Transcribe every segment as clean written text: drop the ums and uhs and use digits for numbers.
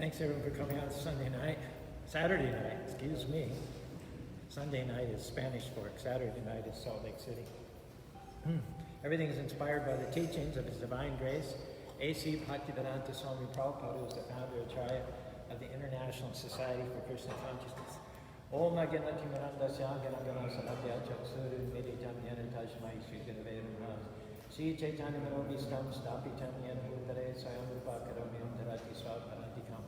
Thanks everyone for coming out Saturday night, excuse me. Sunday night is Spanish for Saturday night is Salt Lake City. Everything is inspired by the teachings of His Divine Grace, A.C. Bhaktivedanta Swami Prabhupada, who is the founder Acharya of the International Society for Krishna Consciousness. Om Agana Timaranda Syagana Gana Samadhya Chaksuru Meditam Yana Tashmai Sri Gurave Namaha Sri Chaitanya Manobhistam Stapitam Yana Bhutare Swayamrupa Karomyam Dharati Swapanatikam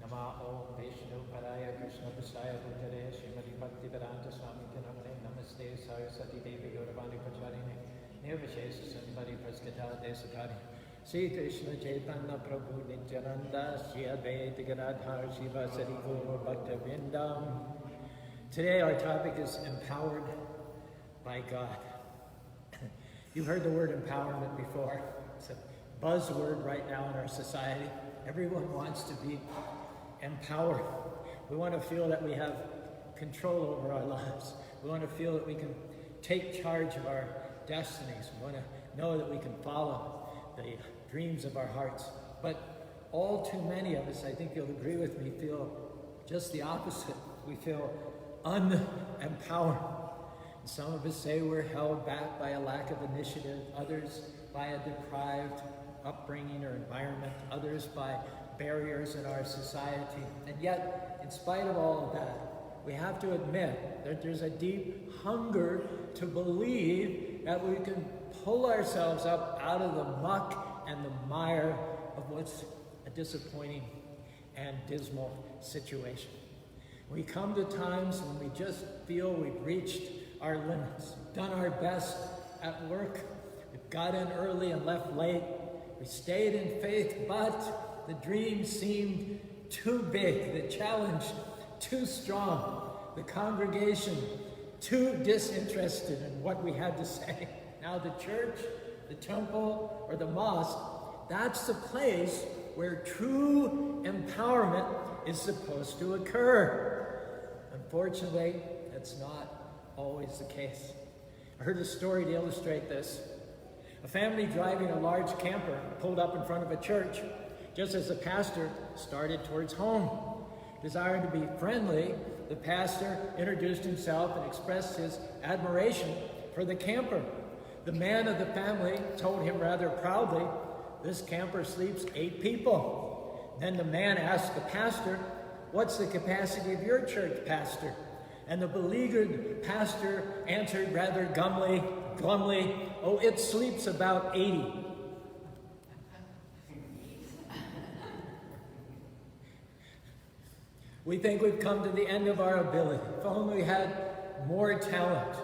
Nama Om Vishnu Paraya Krishna Prasaya Bhutare Srimati Bhaktivedanta Swami Namane Namaste Saraswati Devi Gauravani Pacharine Nirvishesha Sambari Praskata Desakari Sri Krishna Chaitanya Prabhu Nityananda Sri Advaita Gadadhar Shiva Sari Guru Bhakta Vrindam. Today our topic is empowered by God. You've heard the word empowerment before. It's a buzzword right now in our society. Everyone wants to be empowered. We want to feel that we have control over our lives. We want to feel that we can take charge of our destinies. We want to know that we can follow the dreams of our hearts. But all too many of us, I think you'll agree with me, feel just the opposite. We feel unempowered. Some of us say we're held back by a lack of initiative, others by a deprived upbringing or environment, others by barriers in our society. And yet, in spite of all of that, we have to admit that there's a deep hunger to believe that we can pull ourselves up out of the muck and the mire of what's a disappointing and dismal situation. We come to times when we just feel we've reached our limits, done our best at work, we've got in early and left late, we stayed in faith, but the dream seemed too big, the challenge too strong, the congregation too disinterested in what we had to say. Now the church, the temple, or the mosque, that's the place where true empowerment is supposed to occur. Unfortunately, that's not always the case. I heard a story to illustrate this. A family driving a large camper pulled up in front of a church just as the pastor started towards home. Desiring to be friendly, the pastor introduced himself and expressed his admiration for the camper. The man of the family told him rather proudly, "This camper sleeps 8 people." Then the man asked the pastor, "What's the capacity of your church, pastor?" And the beleaguered pastor answered rather glumly, "Oh, it sleeps about 80. We think we've come to the end of our ability. If only we had more talent,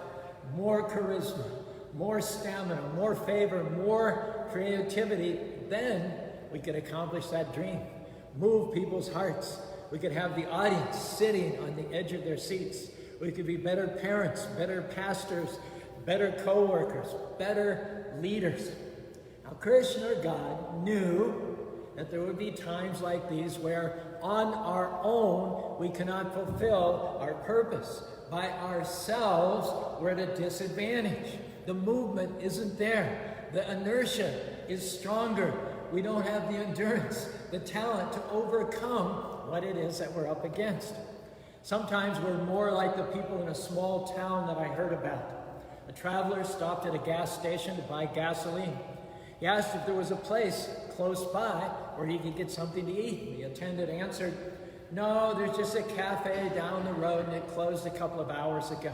more charisma, more stamina, more favor, more creativity, then we could accomplish that dream, move people's hearts. We could have the audience sitting on the edge of their seats. We could be better parents, better pastors, better co-workers, better leaders. Now, Krishna, God, knew that there would be times like these where on our own we cannot fulfill our purpose. By ourselves, we're at a disadvantage. The movement isn't there. The inertia is stronger. We don't have the endurance, the talent to overcome what it is that we're up against. Sometimes we're more like the people in a small town that I heard about. A traveler stopped at a gas station to buy gasoline. He asked if there was a place close by where he could get something to eat. The attendant answered, "No, there's just a cafe down the road and it closed a couple of hours ago."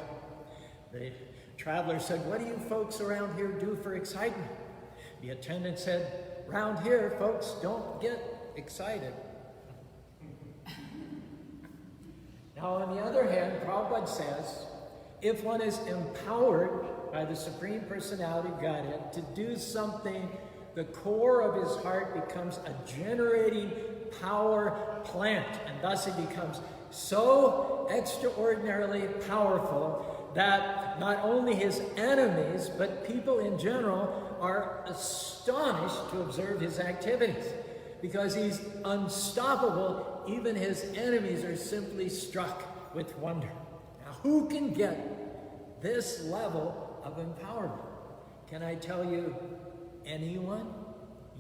The traveler said, "What do you folks around here do for excitement?" The attendant said, "Around here, folks don't get excited." Now, on the other hand, Prabhupada says, if one is empowered by the Supreme Personality of Godhead to do something, the core of his heart becomes a generating power plant, and thus it becomes so extraordinarily powerful that not only his enemies, but people in general are astonished to observe his activities. Because he's unstoppable, even his enemies are simply struck with wonder. Now, who can get this level of empowerment? Can I tell you, anyone?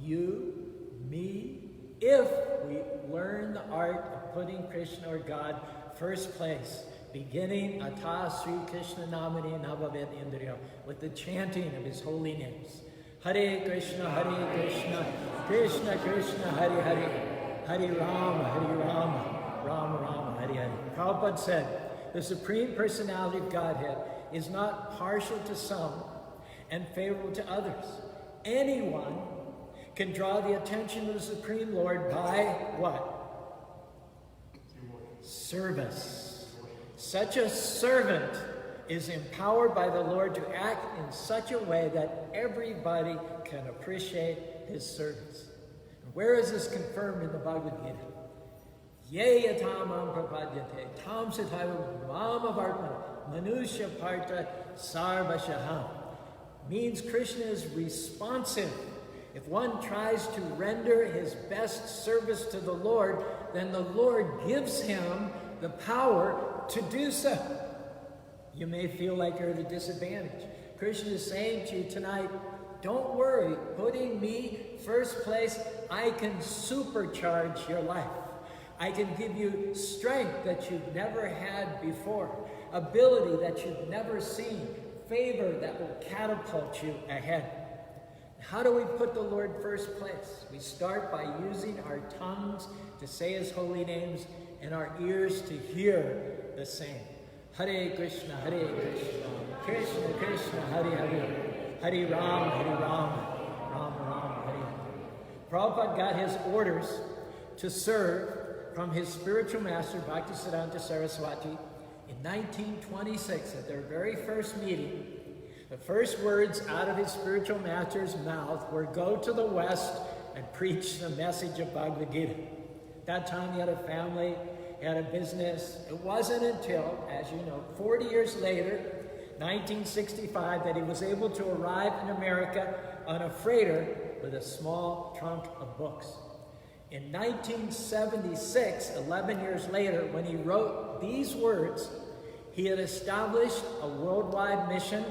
You, me, if we learn the art of putting Krishna or God first place, beginning Ata Sri Krishna Namani Navavet Indriya, with the chanting of his holy names. Hare Krishna, Krishna Krishna, Hare Hare, Hare Rama, Rama Rama, Hare Hare. Prabhupada said, the Supreme Personality of Godhead is not partial to some and favorable to others. Anyone can draw the attention of the Supreme Lord by what? Service. Such a servant is empowered by the Lord to act in such a way that everybody can appreciate his service. And where is this confirmed in the Bhagavad Gita? Ye yatamam prapadyate tam sathaiva mama vartmana manusya parta sarvashaham. Means Krishna is responsive. If one tries to render his best service to the Lord, then the Lord gives him the power to do so. You may feel like you're at a disadvantage. Krishna is saying to you tonight, don't worry, putting me first place, I can supercharge your life. I can give you strength that you've never had before, ability that you've never seen, favor that will catapult you ahead. How do we put the Lord first place? We start by using our tongues to say his holy names and our ears to hear the same. Hare Krishna, Krishna Krishna, Hare Hare, Hare Rama, Rama Rama, Hare Hare. Prabhupada got his orders to serve from his spiritual master, Bhaktisiddhanta Saraswati, in 1926, at their very first meeting. The first words out of his spiritual master's mouth were, go to the West and preach the message of Bhagavad Gita. At that time, he had a family, he had a business. It wasn't until, as you know, 40 years later, 1965, that he was able to arrive in America on a freighter with a small trunk of books. In 1976, 11 years later, when he wrote these words, he had established a worldwide mission,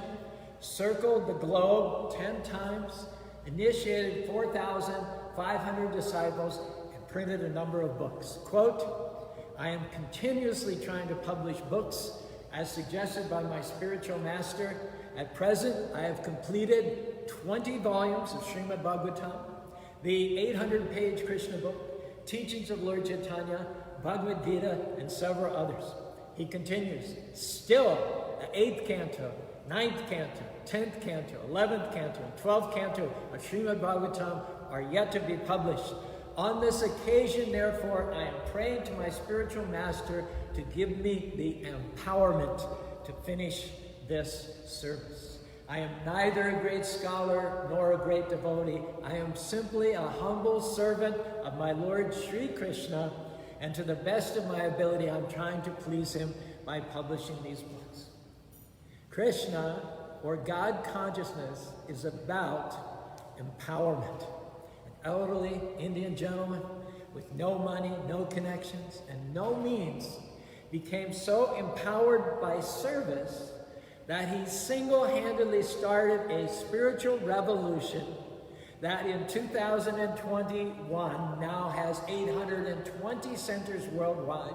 circled the globe 10 times, initiated 4,500 disciples, and printed a number of books. Quote, I am continuously trying to publish books as suggested by my spiritual master. At present, I have completed 20 volumes of Srimad Bhagavatam, the 800-page Krishna book, teachings of Lord Chaitanya, Bhagavad Gita, and several others. He continues, still the 8th canto, 9th canto, 10th canto, 11th canto, and 12th canto of Srimad Bhagavatam are yet to be published. On this occasion, therefore, I am praying to my spiritual master to give me the empowerment to finish this service. I am neither a great scholar nor a great devotee. I am simply a humble servant of my Lord Sri Krishna, and to the best of my ability, I'm trying to please him by publishing these books. Krishna, or God consciousness, is about empowerment. An elderly Indian gentleman with no money, no connections, and no means became so empowered by service that he single-handedly started a spiritual revolution that in 2021 now has 820 centers worldwide.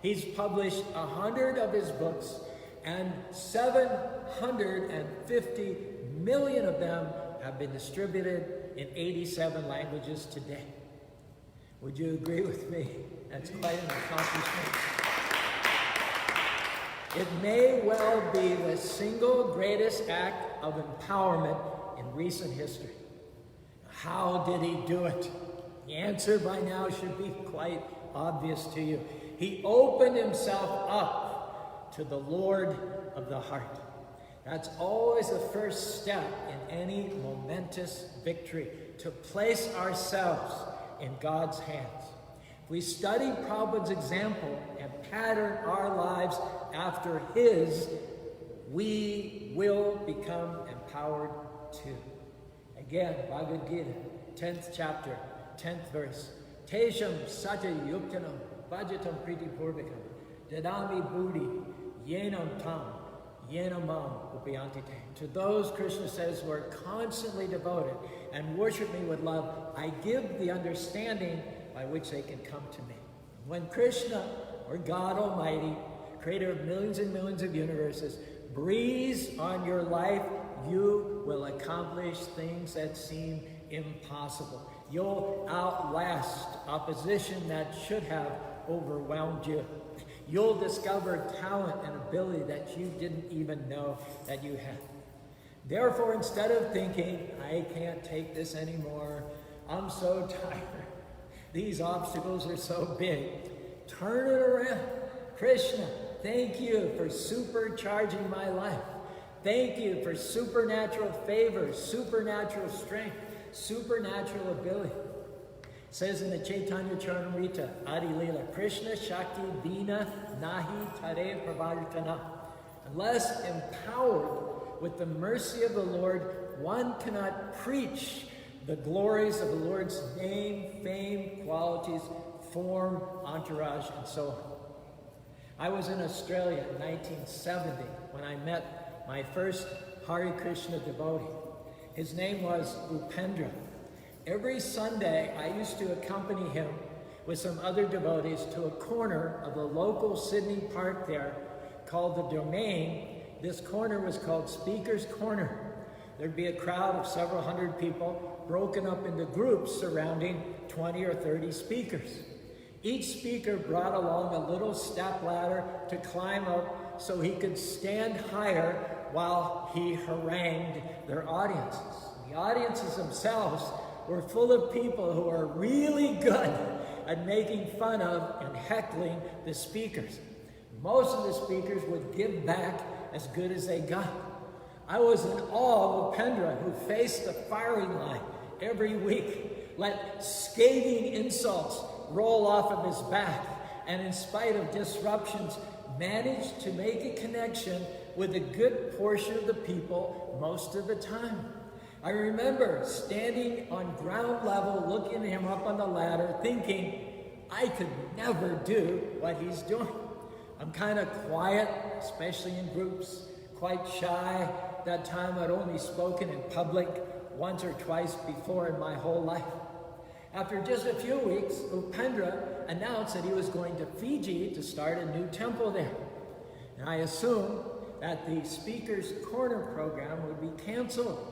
He's published 100 of his books, and 750 million of them have been distributed in 87 languages today. Would you agree with me? That's quite an accomplishment. It may well be the single greatest act of empowerment in recent history. How did he do it? The answer by now should be quite obvious to you. He opened himself up to the Lord of the heart. That's always the first step in any momentous victory, to place ourselves in God's hands. If we study Prabhupada's example and pattern our lives after his, we will become empowered too. Again, Bhagavad Gita, 10th chapter, 10th verse. Tesham satya yuktanam bhajatam priti purvikam dadami buddhi yenam tam yenamam upayantite. To those, Krishna says, who are constantly devoted and worship me with love, I give the understanding by which they can come to me. When Krishna, or God Almighty, creator of millions and millions of universes, breathes on your life, you will accomplish things that seem impossible. You'll outlast opposition that should have overwhelmed you. You'll discover talent and ability that you didn't even know that you had. Therefore, instead of thinking, I can't take this anymore, I'm so tired, these obstacles are so big, turn it around. Krishna, thank you for supercharging my life. Thank you for supernatural favor, supernatural strength, supernatural ability. It says in the Chaitanya Charitamrita, Adi Leela, Krishna Shakti Vina Nahi Tare Pravartana. Unless empowered with the mercy of the Lord, one cannot preach the glories of the Lord's name, fame, qualities, form, entourage, and so on. I was in Australia in 1970 when I met my first Hare Krishna devotee. His name was Upendra. Every Sunday, I used to accompany him with some other devotees to a corner of the local Sydney park there called the Domain. This corner was called Speaker's Corner. There'd be a crowd of several hundred people broken up into groups surrounding 20 or 30 speakers. Each speaker brought along a little step ladder to climb up so he could stand higher while he harangued their audiences. The audiences themselves were full of people who are really good at making fun of and heckling the speakers. Most of the speakers would give back as good as they got. I was in awe of Upendra, who faced the firing line every week, let scathing insults roll off of his back, and in spite of disruptions, managed to make a connection with a good portion of the people most of the time. I remember standing on ground level, looking at him up on the ladder, thinking, I could never do what he's doing. I'm kind of quiet, especially in groups, quite shy. That time I'd only spoken in public once or twice before in my whole life. After just a few weeks, Upendra announced that he was going to Fiji to start a new temple there. And I assumed that the Speaker's Corner program would be canceled.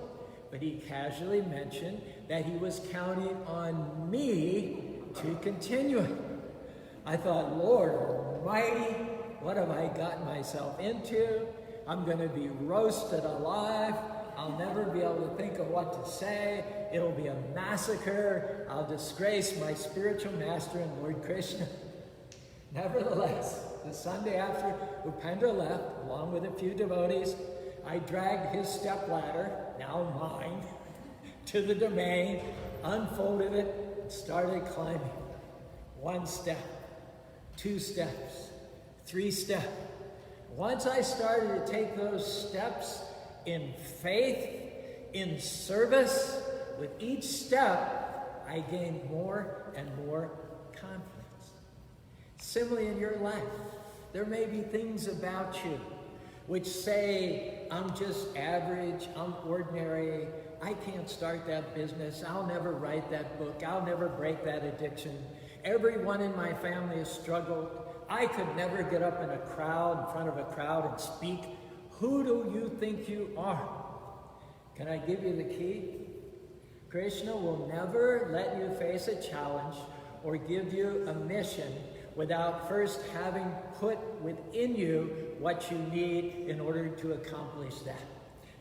But he casually mentioned that he was counting on me to continue it. I thought, Lord Almighty, what have I gotten myself into? I'm going to be roasted alive. I'll never be able to think of what to say. It'll be a massacre. I'll disgrace my spiritual master and Lord Krishna. Nevertheless, the Sunday after Upendra left, along with a few devotees, I dragged his stepladder, now mine, to the Domain, unfolded it, and started climbing. 1 step, 2 steps, 3 steps. Once I started to take those steps in faith, in service, with each step, I gained more and more confidence. Similarly in your life, there may be things about you which say, I'm just average, I'm ordinary, I can't start that business, I'll never write that book, I'll never break that addiction. Everyone in my family has struggled. I could never get up in a crowd, in front of a crowd and speak. Who do you think you are? Can I give you the key? Krishna will never let you face a challenge or give you a mission without first having put within you what you need in order to accomplish that.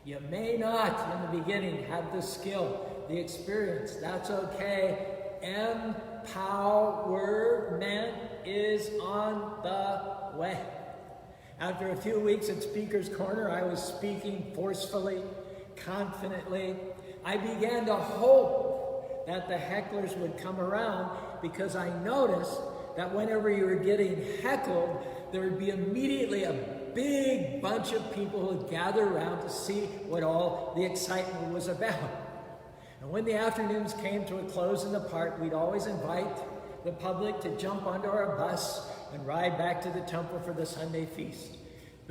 You may not, in the beginning, have the skill, the experience. That's okay. Empowerment is on the way. After a few weeks at Speaker's Corner, I was speaking forcefully, confidently. I began to hope that the hecklers would come around, because I noticed that whenever you were getting heckled, there would be immediately a big bunch of people who would gather around to see what all the excitement was about. And when the afternoons came to a close in the park, we'd always invite the public to jump onto our bus and ride back to the temple for the Sunday feast.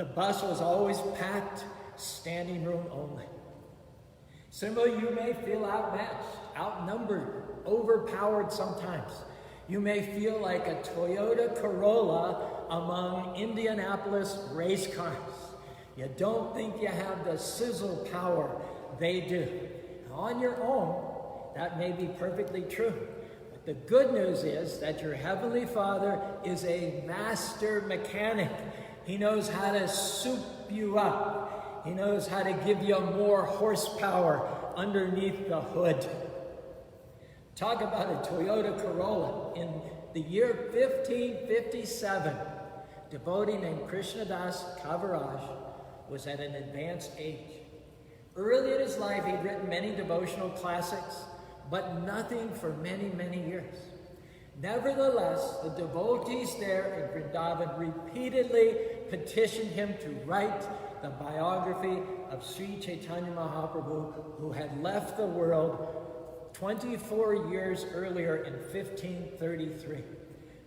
The bus was always packed, standing room only. Similarly, you may feel outmatched, outnumbered, overpowered sometimes. You may feel like a Toyota Corolla among Indianapolis race cars. You don't think you have the sizzle power they do. On your own, that may be perfectly true. But the good news is that your Heavenly Father is a master mechanic. He knows how to soup you up. He knows how to give you more horsepower underneath the hood. Talk about a Toyota Corolla. In the year 1557, a devotee named Krishnadas Kaviraj was at an advanced age. Early in his life, he'd written many devotional classics, but nothing for many, many years. Nevertheless, the devotees there in Vrindavan repeatedly petitioned him to write the biography of Sri Chaitanya Mahaprabhu, who had left the world 24 years earlier in 1533.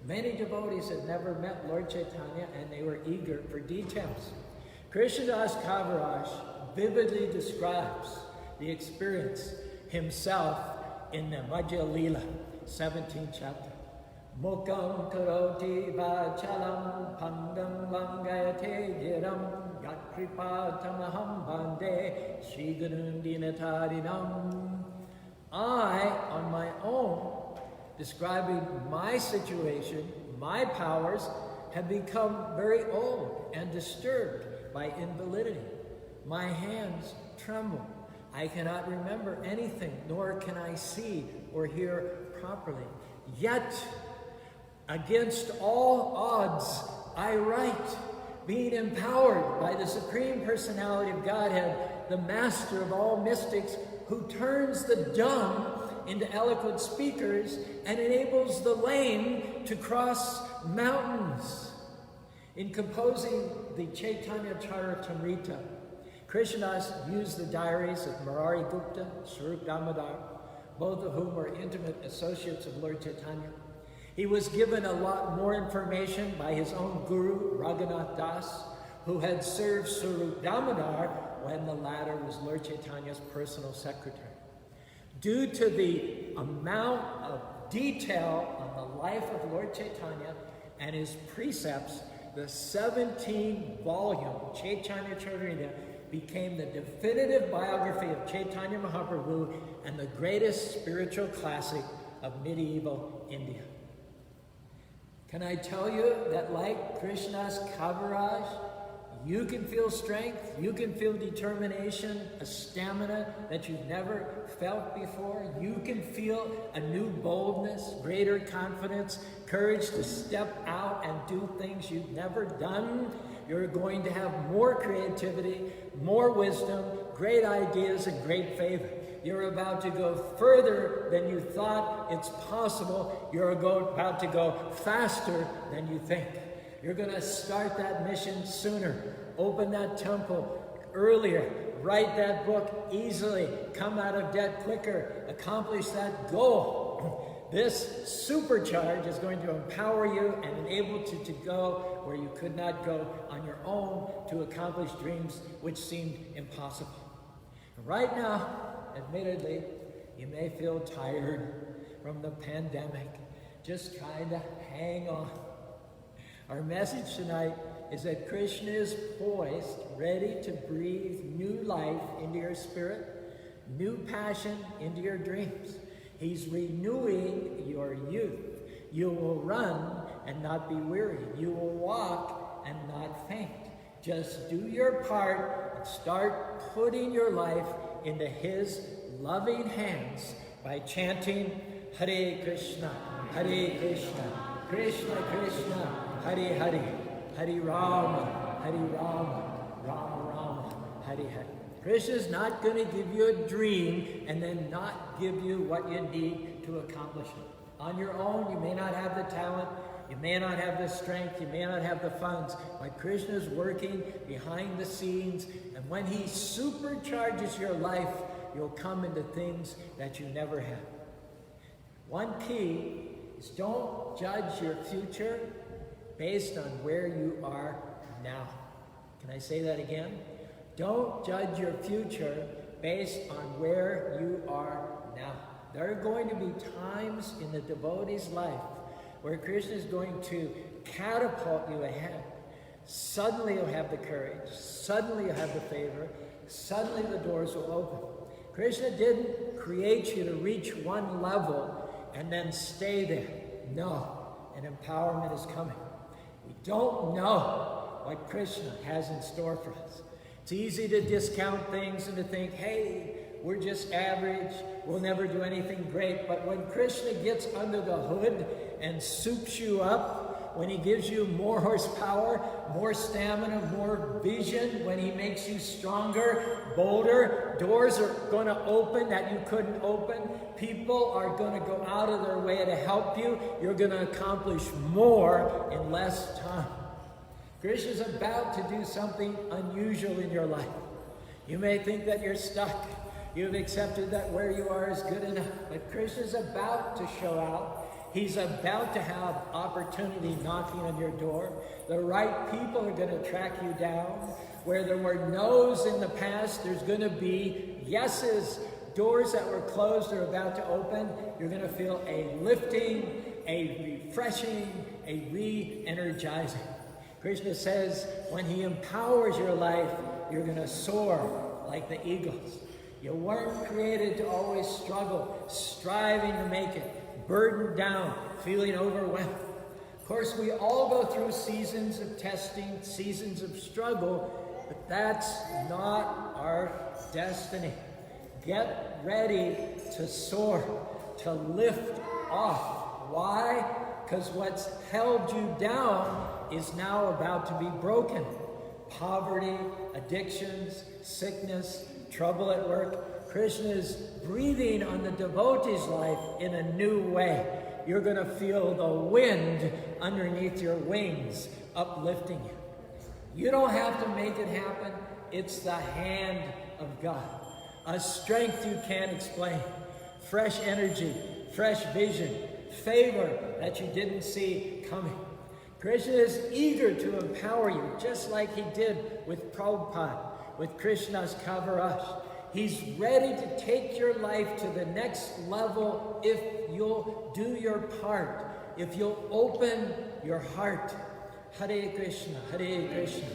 Many devotees had never met Lord Chaitanya, and they were eager for details. Krishnadas Kaviraj vividly describes the experience himself in the Madhya Lila, 17th chapter. Mukam karoti vachalam pandam vangayate giram yatkripa tamaham bande Sri Gurundinatarinam. I, on my own, describing my situation, my powers, have become very old and disturbed by invalidity. My hands tremble. I cannot remember anything, nor can I see or hear properly. Yet, against all odds, I write, being empowered by the Supreme Personality of Godhead, the master of all mystics, who turns the dumb into eloquent speakers and enables the lame to cross mountains. In composing the Chaitanya Charitamrita, Krishnadas used the diaries of Murari Gupta, Swarup Damodar, both of whom were intimate associates of Lord Chaitanya. He was given a lot more information by his own guru, Raghunath Das, who had served Swarup Damodar when the latter was Lord Chaitanya's personal secretary. Due to the amount of detail on the life of Lord Chaitanya and his precepts, the 17-volume Chaitanya Charitamrita became the definitive biography of Chaitanya Mahaprabhu and the greatest spiritual classic of medieval India. Can I tell you that like Krishnadas Kaviraj, you can feel strength, you can feel determination, a stamina that you've never felt before. You can feel a new boldness, greater confidence, courage to step out and do things you've never done. You're going to have more creativity, more wisdom, great ideas, and great favor. You're about to go further than you thought it's possible. You're about to go faster than you think. You're going to start that mission sooner, open that temple earlier, write that book easily, come out of debt quicker, accomplish that goal. This supercharge is going to empower you and enable you to go where you could not go on your own to accomplish dreams which seemed impossible. Right now, admittedly, you may feel tired from the pandemic. Just kind of hang on. Our message tonight is that Krishna is poised, ready to breathe new life into your spirit, new passion into your dreams. He's renewing your youth. You will run and not be weary. You will walk and not faint. Just do your part and start putting your life into His loving hands by chanting Hare Krishna, Hare Krishna, Krishna Krishna, Hare Hare, Hare Rama, Hare Rama, Rama Rama, Hare Hare. Krishna's not going to give you a dream and then not give you what you need to accomplish it. On your own, you may not have the talent, you may not have the strength, you may not have the funds, but Krishna's working behind the scenes, and when He supercharges your life, you'll come into things that you never had. One key is don't judge your future based on where you are now. Can I say that again? Don't judge your future based on where you are now. There are going to be times in the devotee's life where Krishna is going to catapult you ahead. Suddenly you'll have the courage. Suddenly you'll have the favor. Suddenly the doors will open. Krishna didn't create you to reach one level and then stay there. No, an empowerment is coming. We don't know what Krishna has in store for us. It's easy to discount things and to think, hey, we're just average, we'll never do anything great. But when Krishna gets under the hood and soups you up, when he gives you more horsepower, more stamina, more vision, when he makes you stronger, bolder, doors are going to open that you couldn't open. People are going to go out of their way to help you. You're going to accomplish more in less time. Krishna's about to do something unusual in your life. You may think that you're stuck. You've accepted that where you are is good enough. But Krishna's about to show out. He's about to have opportunity knocking on your door. The right people are going to track you down. Where there were no's in the past, there's going to be yeses. Doors that were closed are about to open. You're going to feel a lifting, a refreshing, a re-energizing. Krishna says when he empowers your life, you're going to soar like the eagles. You weren't created to always struggle, striving to make it, burdened down, feeling overwhelmed. Of course, we all go through seasons of testing, seasons of struggle, but that's not our destiny. Get ready to soar, to lift off. Why? Because what's held you down is now about to be broken. Poverty, addictions, sickness, trouble at work. Krishna is breathing on the devotee's life in a new way. You're going to feel the wind underneath your wings, uplifting you. You don't have to make it happen. It's the hand of God. A strength you can't explain. Fresh energy, fresh vision, favor that you didn't see coming. Krishna is eager to empower you, just like he did with Prabhupada, with Krishna's Kaviraj. He's ready to take your life to the next level if you'll do your part, if you'll open your heart. Hare Krishna, Krishna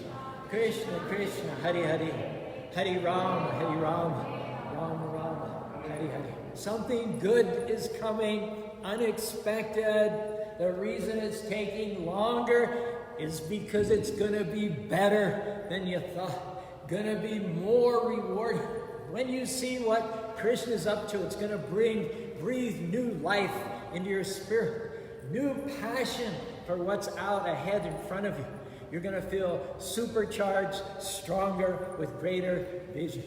Krishna, Hare Hare, Hare Rama, Rama Rama, Hare Hare. Something good is coming, unexpected. The reason it's taking longer is because it's going to be better than you thought, going to be more rewarding. When you see what Krishna is up to, it's going to breathe new life into your spirit, new passion for what's out ahead in front of you. You're going to feel supercharged, stronger, with greater vision.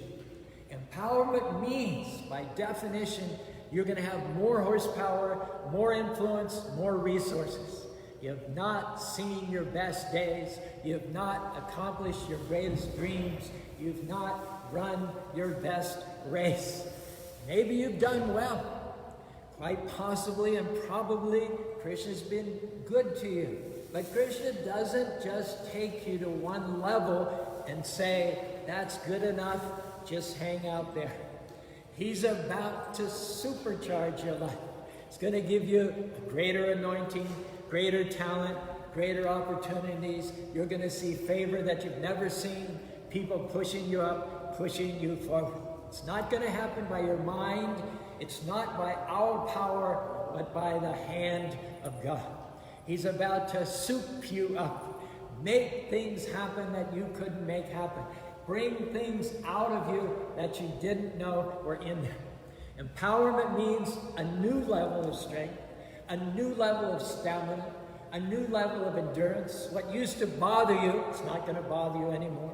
Empowerment means, by definition, you're going to have more horsepower, more influence, more resources. You have not seen your best days. You have not accomplished your greatest dreams. You've not run your best race. Maybe you've done well. Quite possibly and probably Krishna's been good to you. But Krishna doesn't just take you to one level and say, that's good enough, just hang out there. He's about to supercharge your life. It's going to give you a greater anointing, greater talent, greater opportunities. You're going to see favor that you've never seen, people pushing you up, pushing you forward. It's not going to happen by your mind. It's not by our power, but by the hand of God. He's about to soup you up, make things happen that you couldn't make happen. Bring things out of you that you didn't know were in there. Empowerment means a new level of strength, a new level of stamina, a new level of endurance. What used to bother you, it's not going to bother you anymore.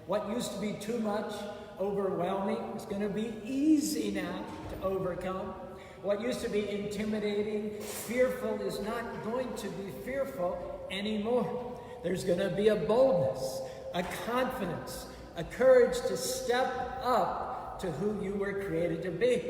What used to be too much, overwhelming, is going to be easy now to overcome. What used to be intimidating, fearful, is not going to be fearful anymore. There's going to be a boldness, a confidence, a courage to step up to who you were created to be.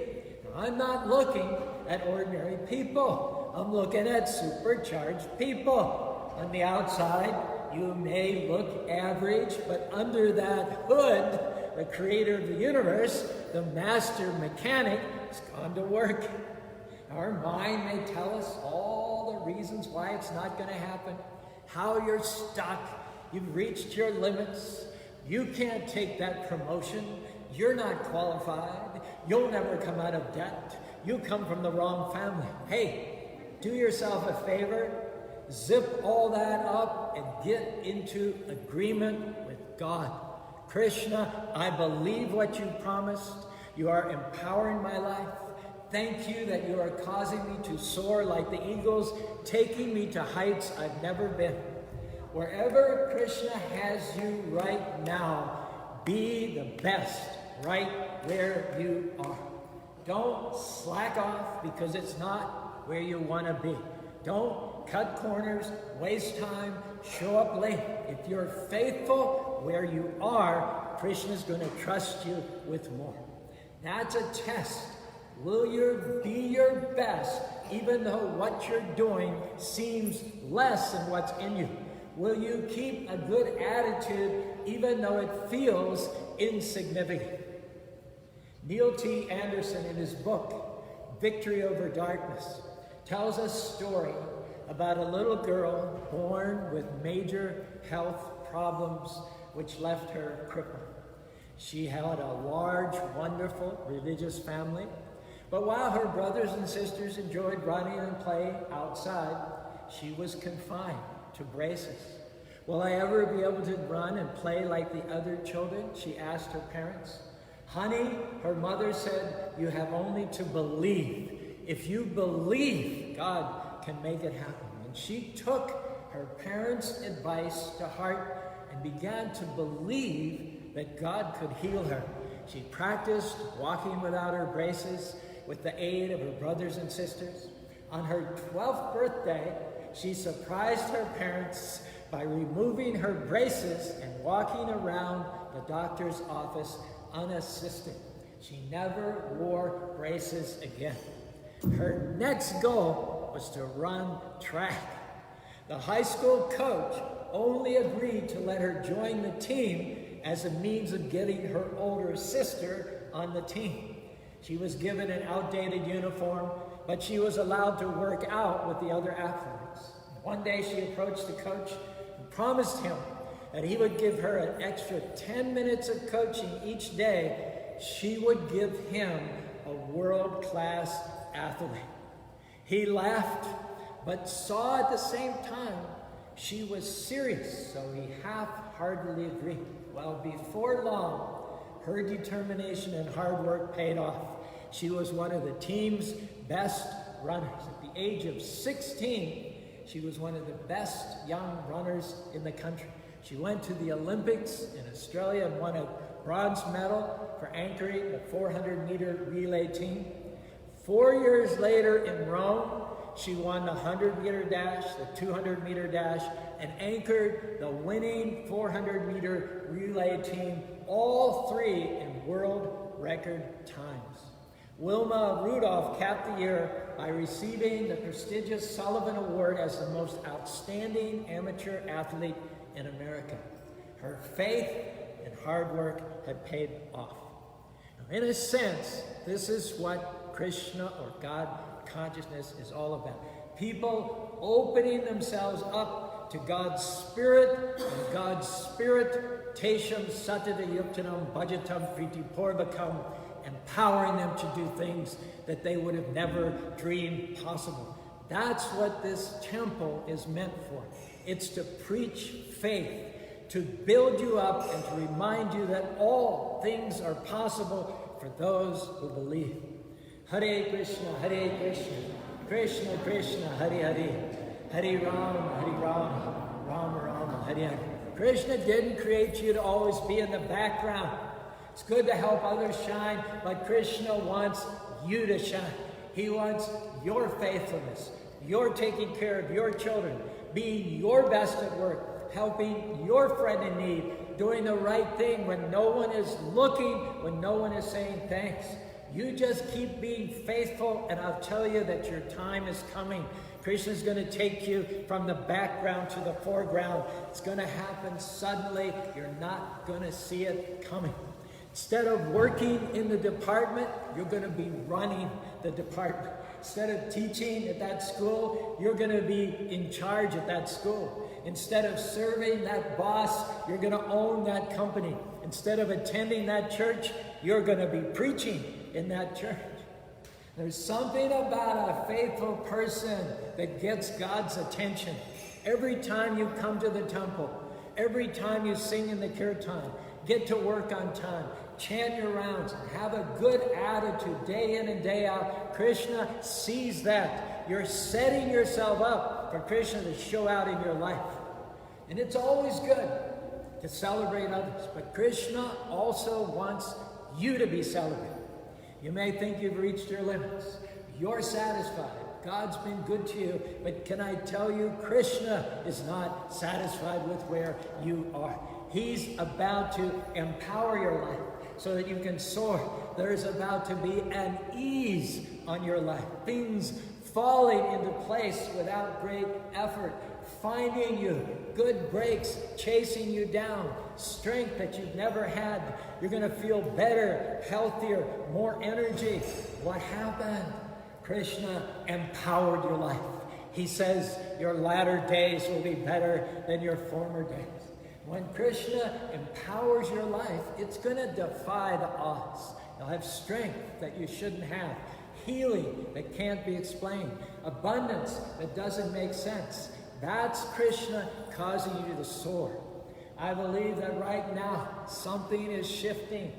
Now, I'm not looking at ordinary people. I'm looking at supercharged people. On the outside, you may look average, but under that hood, the creator of the universe, the master mechanic, has gone to work. Our mind may tell us all the reasons why it's not going to happen, how you're stuck, you've reached your limits, you can't take that promotion, you're not qualified, you'll never come out of debt, you come from the wrong family. Hey, do yourself a favor, zip all that up and get into agreement with God. Krishna, I believe what you promised. You are empowering my life. Thank you that you are causing me to soar like the eagles, taking me to heights I've never been. Wherever Krishna has you right now, be the best right where you are. Don't slack off because it's not where you want to be. Don't cut corners, waste time, show up late. If you're faithful where you are, Krishna's going to trust you with more. That's a test. Will you be your best even though what you're doing seems less than what's in you? Will you keep a good attitude even though it feels insignificant? Neil T. Anderson, in his book, Victory Over Darkness, tells a story about a little girl born with major health problems which left her crippled. She had a large, wonderful religious family, but while her brothers and sisters enjoyed running and playing outside, she was confined to braces. Will I ever be able to run and play like the other children? She asked her parents. Honey, her mother said, you have only to believe. If you believe, God can make it happen. And she took her parents' advice to heart and began to believe that God could heal her. She practiced walking without her braces with the aid of her brothers and sisters. On her 12th birthday, she surprised her parents by removing her braces and walking around the doctor's office unassisted. She never wore braces again. Her next goal was to run track. The high school coach only agreed to let her join the team as a means of getting her older sister on the team. She was given an outdated uniform, but she was allowed to work out with the other athletes. One day she approached the coach and promised him that he would give her an extra 10 minutes of coaching each day. She would give him a world-class athlete. He laughed, but saw at the same time she was serious, so he half-heartedly agreed. Well, before long, her determination and hard work paid off. She was one of the team's best runners. At the age of 16, she was one of the best young runners in the country. She went to the Olympics in Australia and won a bronze medal for anchoring the 400-meter relay team. 4 years later in Rome, she won the 100-meter dash, the 200-meter dash, and anchored the winning 400-meter relay team, all three in world record times. Wilma Rudolph capped the year by receiving the prestigious Sullivan Award as the most outstanding amateur athlete in America. Her faith and hard work had paid off. Now, in a sense, this is what Krishna or God consciousness is all about. People opening themselves up to God's Spirit, and God's Spirit, Tesham Satata Yuktanam Bhajatam Priti Purvakam, empowering them to do things that they would have never dreamed possible. That's what this temple is meant for. It's to preach faith, to build you up and to remind you that all things are possible for those who believe. Hare Krishna, Krishna Krishna, Hare Hare, Hare Rama, Rama Rama, Hare Hare. Krishna didn't create you to always be in the background. It's good to help others shine, but Krishna wants you to shine. He wants your faithfulness, your taking care of your children, being your best at work, helping your friend in need, doing the right thing when no one is looking, when no one is saying thanks. You just keep being faithful, and I'll tell you that your time is coming. Krishna's going to take you from the background to the foreground. It's going to happen suddenly. You're not going to see it coming. Instead of working in the department, you're going to be running the department. Instead of teaching at that school, you're going to be in charge at that school. Instead of serving that boss, you're going to own that company. Instead of attending that church, you're going to be preaching in that church. There's something about a faithful person that gets God's attention. Every time you come to the temple, every time you sing in the kirtan, get to work on time, chant your rounds, and have a good attitude day in and day out. Krishna sees that. You're setting yourself up for Krishna to show out in your life. And it's always good to celebrate others, but Krishna also wants you to be celebrated. You may think you've reached your limits. You're satisfied. God's been good to you, but can I tell you, Krishna is not satisfied with where you are. He's about to empower your life so that you can soar. There's about to be an ease on your life. Things falling into place without great effort, finding you, good breaks, chasing you down, strength that you've never had. You're going to feel better, healthier, more energy. What happened? Krishna empowered your life. He says your latter days will be better than your former days. When Krishna empowers your life, it's going to defy the odds. You'll have strength that you shouldn't have, healing that can't be explained, abundance that doesn't make sense. That's Krishna causing you to soar. I believe that right now something is shifting.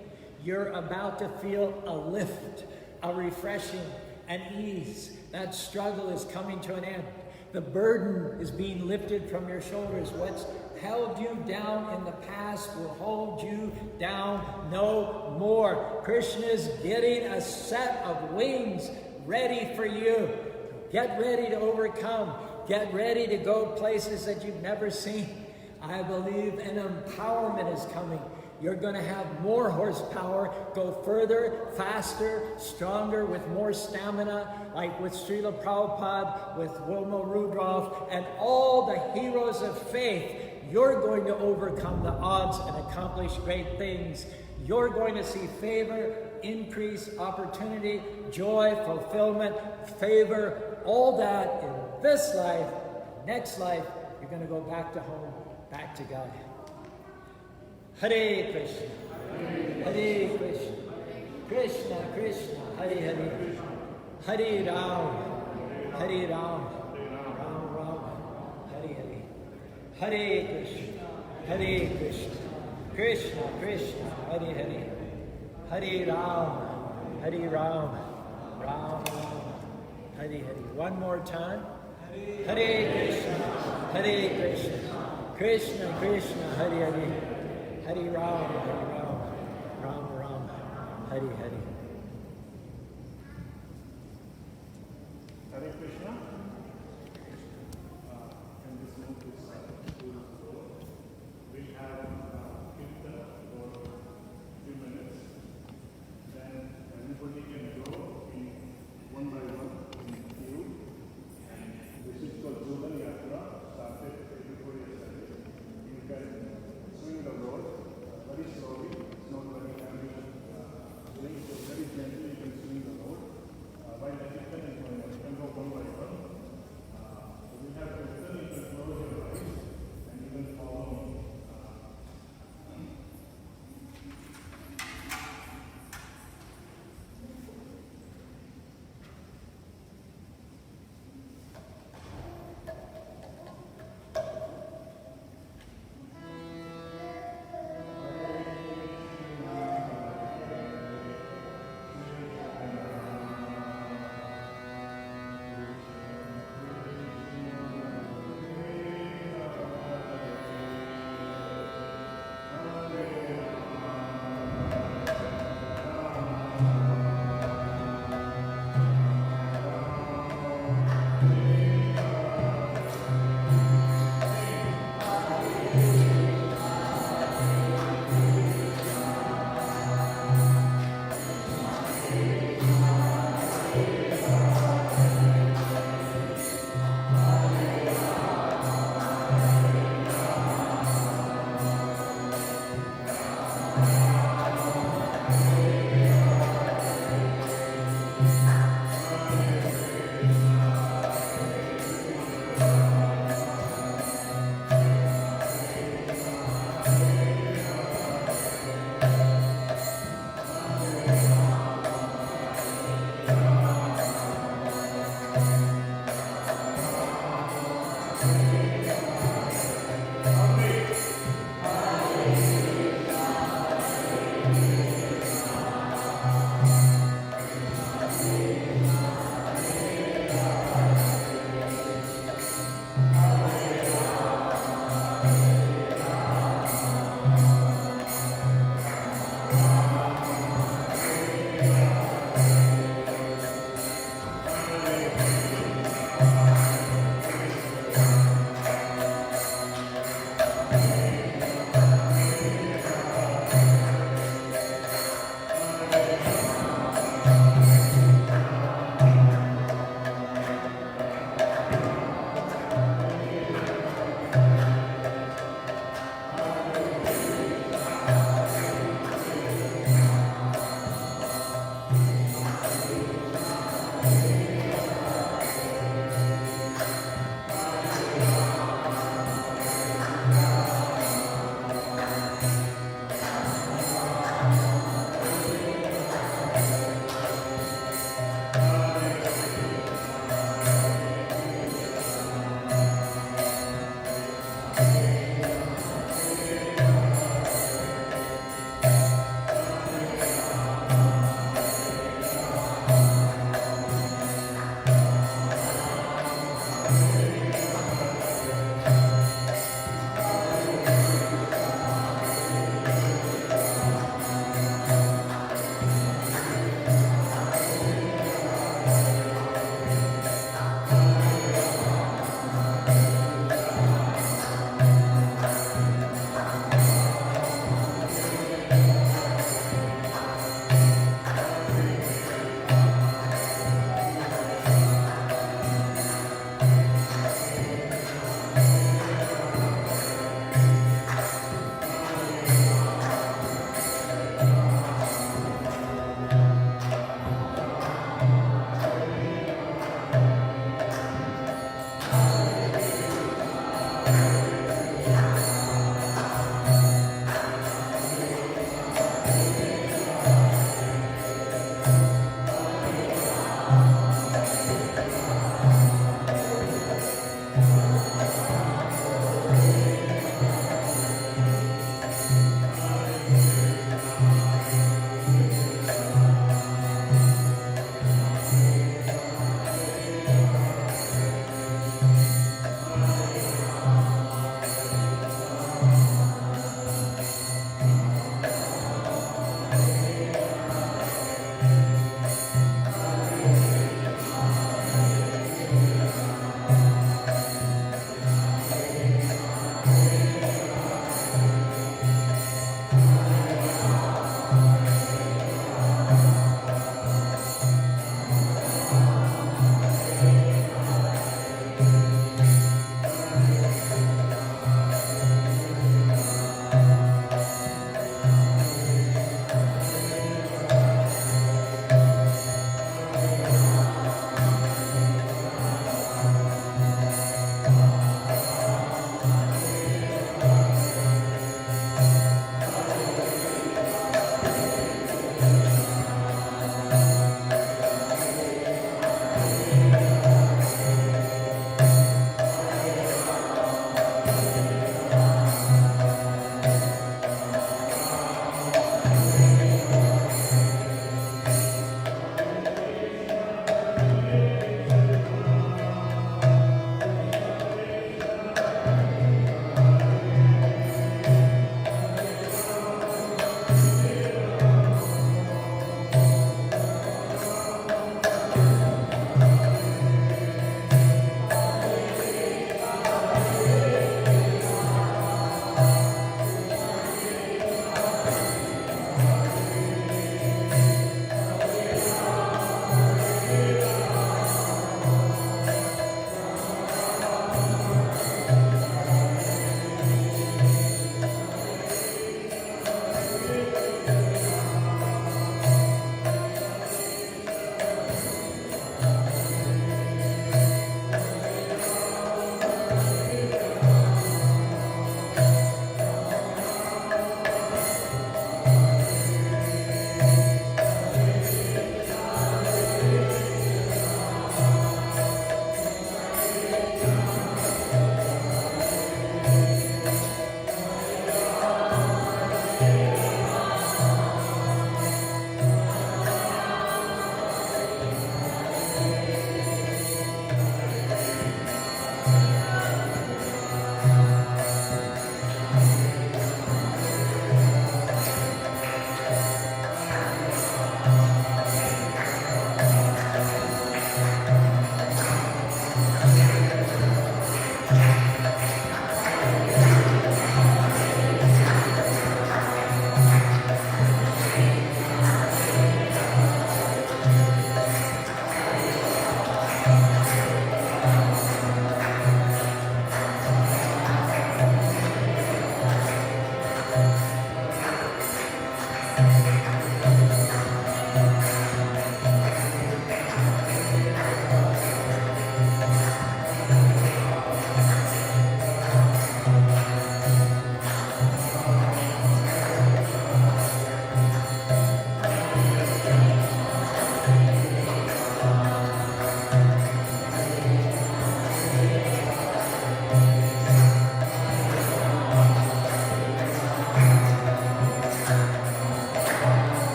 You're about to feel a lift, a refreshing, an ease. That struggle is coming to an end. The burden is being lifted from your shoulders. What's held you down in the past will hold you down no more. Krishna is getting a set of wings ready for you. Get ready to overcome. Get ready to go places that you've never seen. I believe an empowerment is coming. You're going to have more horsepower, go further, faster, stronger, with more stamina, like with Srila Prabhupada, with Wilma Rudolph, and all the heroes of faith. You're going to overcome the odds and accomplish great things. You're going to see favor, increase, opportunity, joy, fulfillment, favor, all that in this life. Next life, you're going to go back to home, back to God. Hare Krishna, Hare Krishna, Krishna Krishna, Hare Hare, Hare Ram, Hare Ram, Ram Ram, Hare Hare, Hare Krishna, Hare Krishna, Krishna Krishna, Hare Hare, Hare Ram, Hare Ram, Ram Ram, Hare Hare. One more time. Hare Krishna, Hare Krishna, Krishna Krishna, Hare Hare, Hare Ram, Ram Ram, Hare Hare.